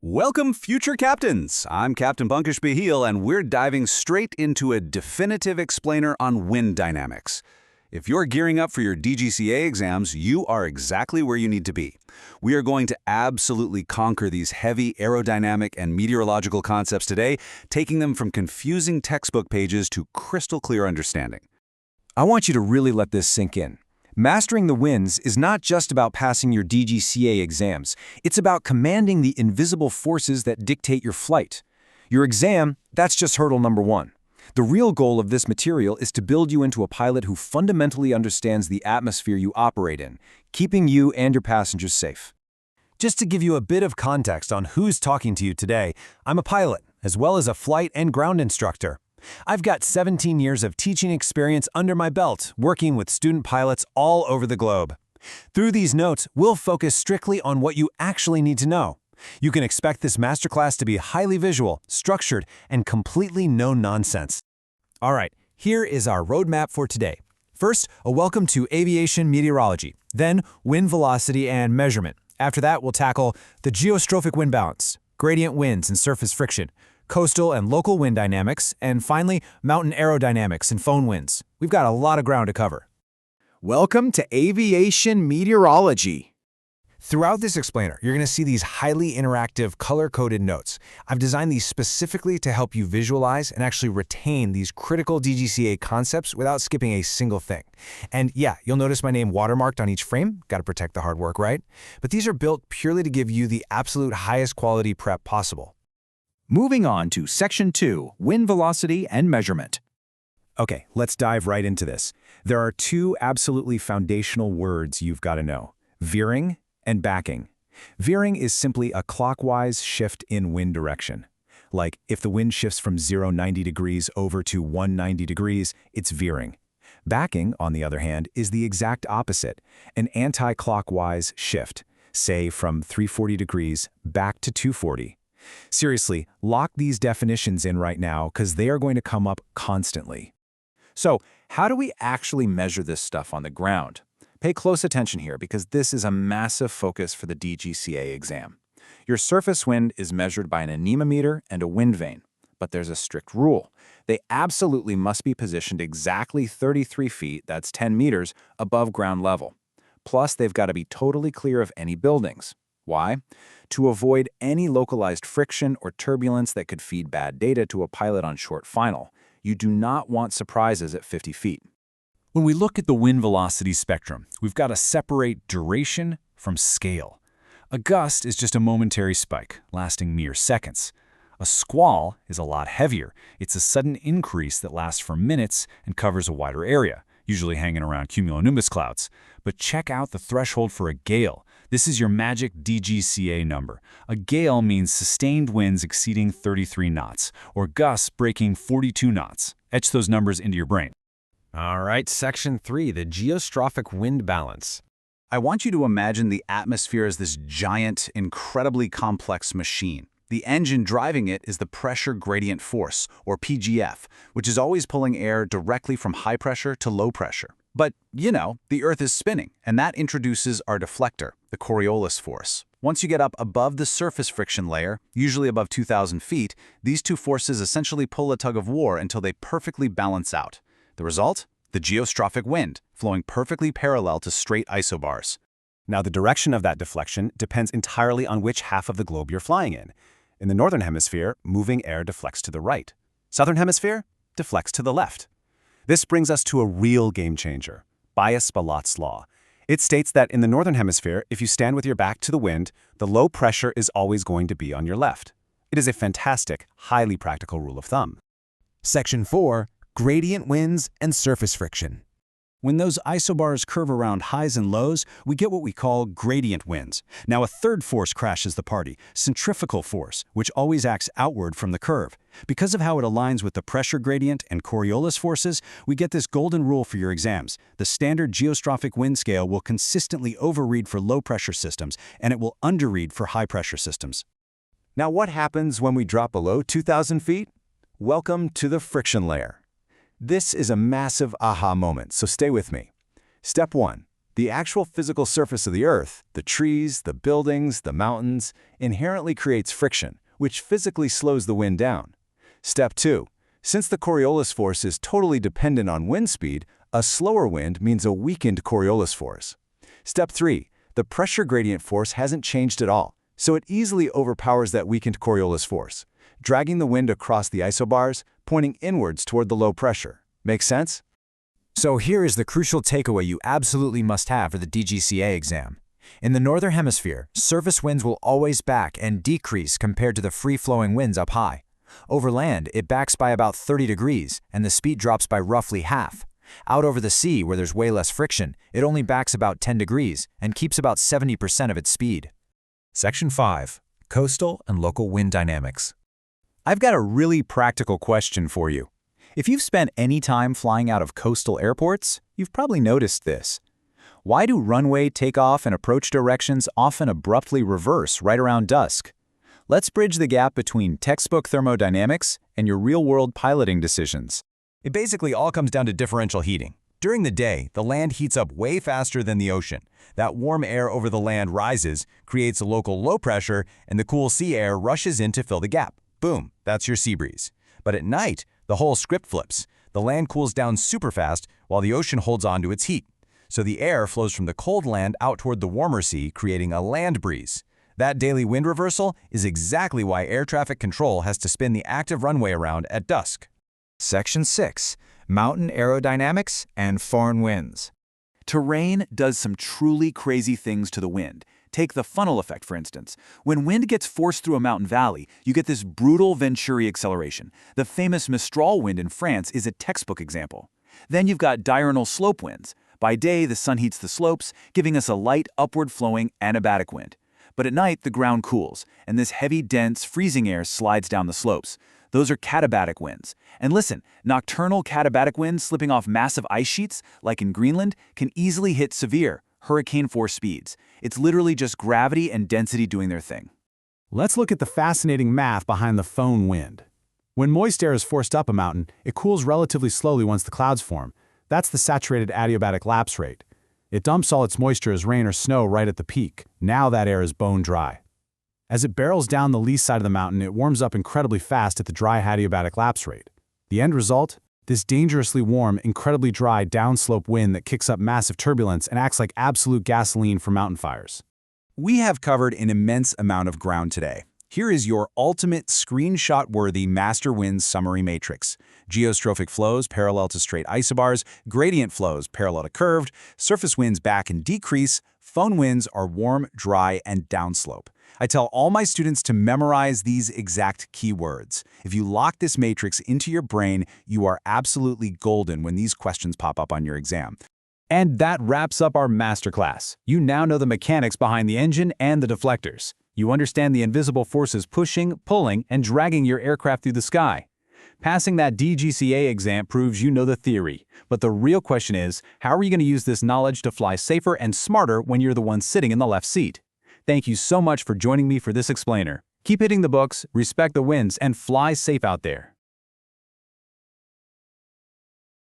Welcome, future captains! I'm Captain Pahil, and we're diving straight into a definitive explainer on wind dynamics. If you're gearing up for your DGCA exams, you are exactly where you need to be. We are going to absolutely conquer these heavy aerodynamic and meteorological concepts today, taking them from confusing textbook pages to crystal clear understanding. I want you to really let this sink in. Mastering the winds is not just about passing your DGCA exams. It's about commanding the invisible forces that dictate your flight. Your exam, that's just hurdle number one. The real goal of this material is to build you into a pilot who fundamentally understands the atmosphere you operate in, keeping you and your passengers safe. Just to give you a bit of context on who's talking to you today, I'm a pilot, as well as a flight and ground instructor. I've got 17 years of teaching experience under my belt, working with student pilots all over the globe. Through these notes, we'll focus strictly on what you actually need to know. You can expect this masterclass to be highly visual, structured, and completely no-nonsense. All right, here is our roadmap for today. First, a welcome to aviation meteorology, then wind velocity and measurement. After that, we'll tackle the geostrophic wind balance, gradient winds and surface friction, coastal and local wind dynamics, and finally, mountain aerodynamics and Föhn winds. We've got a lot of ground to cover. Welcome to aviation meteorology. Throughout this explainer, you're going to see these highly interactive, color-coded notes. I've designed these specifically to help you visualize and actually retain these critical DGCA concepts without skipping a single thing. And yeah, you'll notice my name watermarked on each frame. Got to protect the hard work, right? But these are built purely to give you the absolute highest quality prep possible. Moving on to Section 2, Wind Velocity and Measurement. Okay, let's dive right into this. There are two absolutely foundational words you've got to know: veering and backing. Veering is simply a clockwise shift in wind direction. Like if the wind shifts from 0-90 degrees over to 190 degrees, it's veering. Backing, on the other hand, is the exact opposite, an anti-clockwise shift, say from 340 degrees back to 240. Seriously, lock these definitions in right now because they are going to come up constantly. So, how do we actually measure this stuff on the ground? Pay close attention here because this is a massive focus for the DGCA exam. Your surface wind is measured by an anemometer and a wind vane, but there's a strict rule. They absolutely must be positioned exactly 33 feet, that's 10 meters, above ground level. Plus, they've got to be totally clear of any buildings. Why? To avoid any localized friction or turbulence that could feed bad data to a pilot on short final. You do not want surprises at 50 feet. When we look at the wind velocity spectrum, we've got to separate duration from scale. A gust is just a momentary spike, lasting mere seconds. A squall is a lot heavier. It's a sudden increase that lasts for minutes and covers a wider area, usually hanging around cumulonimbus clouds. But check out the threshold for a gale. This is your magic DGCA number. A gale means sustained winds exceeding 33 knots, or gusts breaking 42 knots. Etch those numbers into your brain. All right, Section 3, the geostrophic wind balance. I want you to imagine the atmosphere as this giant, incredibly complex machine. The engine driving it is the pressure gradient force, or PGF, which is always pulling air directly from high pressure to low pressure. But, you know, the Earth is spinning, and that introduces our deflector, the Coriolis force. Once you get up above the surface friction layer, usually above 2,000 feet, these two forces essentially pull a tug of war until they perfectly balance out. The result? The geostrophic wind, flowing perfectly parallel to straight isobars. Now, the direction of that deflection depends entirely on which half of the globe you're flying in. In the northern hemisphere, moving air deflects to the right. Southern hemisphere deflects to the left. This brings us to a real game changer, Ballot's law. It states that in the northern hemisphere, if you stand with your back to the wind, the low pressure is always going to be on your left. It is a fantastic, highly practical rule of thumb. Section 4, gradient winds and surface friction. When those isobars curve around highs and lows, we get what we call gradient winds. Now, a third force crashes the party, centrifugal force, which always acts outward from the curve. Because of how it aligns with the pressure gradient and Coriolis forces, we get this golden rule for your exams. The standard geostrophic wind scale will consistently overread for low-pressure systems, and it will underread for high-pressure systems. Now, what happens when we drop below 2,000 feet? Welcome to the friction layer. This is a massive aha moment, so stay with me. Step 1. The actual physical surface of the Earth, the trees, the buildings, the mountains, inherently creates friction, which physically slows the wind down. Step 2. Since the Coriolis force is totally dependent on wind speed, a slower wind means a weakened Coriolis force. Step 3. The pressure gradient force hasn't changed at all, so it easily overpowers that weakened Coriolis force, dragging the wind across the isobars, pointing inwards toward the low pressure. Make sense? So here is the crucial takeaway you absolutely must have for the DGCA exam. In the Northern Hemisphere, surface winds will always back and decrease compared to the free-flowing winds up high. Over land, it backs by about 30 degrees, and the speed drops by roughly half. Out over the sea, where there's way less friction, it only backs about 10 degrees and keeps about 70% of its speed. Section 5. Coastal and Local Wind Dynamics. I've got a really practical question for you. If you've spent any time flying out of coastal airports, you've probably noticed this. Why do runway takeoff and approach directions often abruptly reverse right around dusk? Let's bridge the gap between textbook thermodynamics and your real-world piloting decisions. It basically all comes down to differential heating. During the day, the land heats up way faster than the ocean. That warm air over the land rises, creates a local low pressure, and the cool sea air rushes in to fill the gap. Boom, that's your sea breeze. But at night, the whole script flips. The land cools down super fast while the ocean holds on to its heat. So the air flows from the cold land out toward the warmer sea, creating a land breeze. That daily wind reversal is exactly why air traffic control has to spin the active runway around at dusk. Section 6. Mountain aerodynamics and foreign winds. Terrain does some truly crazy things to the wind. Take the funnel effect, for instance. When wind gets forced through a mountain valley, you get this brutal Venturi acceleration. The famous Mistral wind in France is a textbook example. Then you've got diurnal slope winds. By day, the sun heats the slopes, giving us a light, upward-flowing Anabatic wind. But at night, the ground cools, and this heavy, dense, freezing air slides down the slopes. Those are Katabatic winds. And listen, nocturnal Katabatic winds slipping off massive ice sheets, like in Greenland, can easily hit severe, hurricane-force speeds. It's literally just gravity and density doing their thing. Let's look at the fascinating math behind the Föhn wind. When moist air is forced up a mountain, it cools relatively slowly once the clouds form. That's the saturated adiabatic lapse rate. It dumps all its moisture as rain or snow right at the peak. Now that air is bone dry. As it barrels down the lee side of the mountain, it warms up incredibly fast at the dry adiabatic lapse rate. The end result? This dangerously warm, incredibly dry downslope wind that kicks up massive turbulence and acts like absolute gasoline for mountain fires. We have covered an immense amount of ground today. Here is your ultimate screenshot-worthy master winds summary matrix. Geostrophic flows parallel to straight isobars, gradient flows parallel to curved, surface winds back and decrease, Föhn winds are warm, dry, and downslope. I tell all my students to memorize these exact keywords. If you lock this matrix into your brain, you are absolutely golden when these questions pop up on your exam. And that wraps up our masterclass. You now know the mechanics behind the engine and the deflectors. You understand the invisible forces pushing, pulling, and dragging your aircraft through the sky. Passing that DGCA exam proves you know the theory. But the real question is, how are you going to use this knowledge to fly safer and smarter when you're the one sitting in the left seat? Thank you so much for joining me for this explainer. Keep hitting the books, respect the winds, and fly safe out there.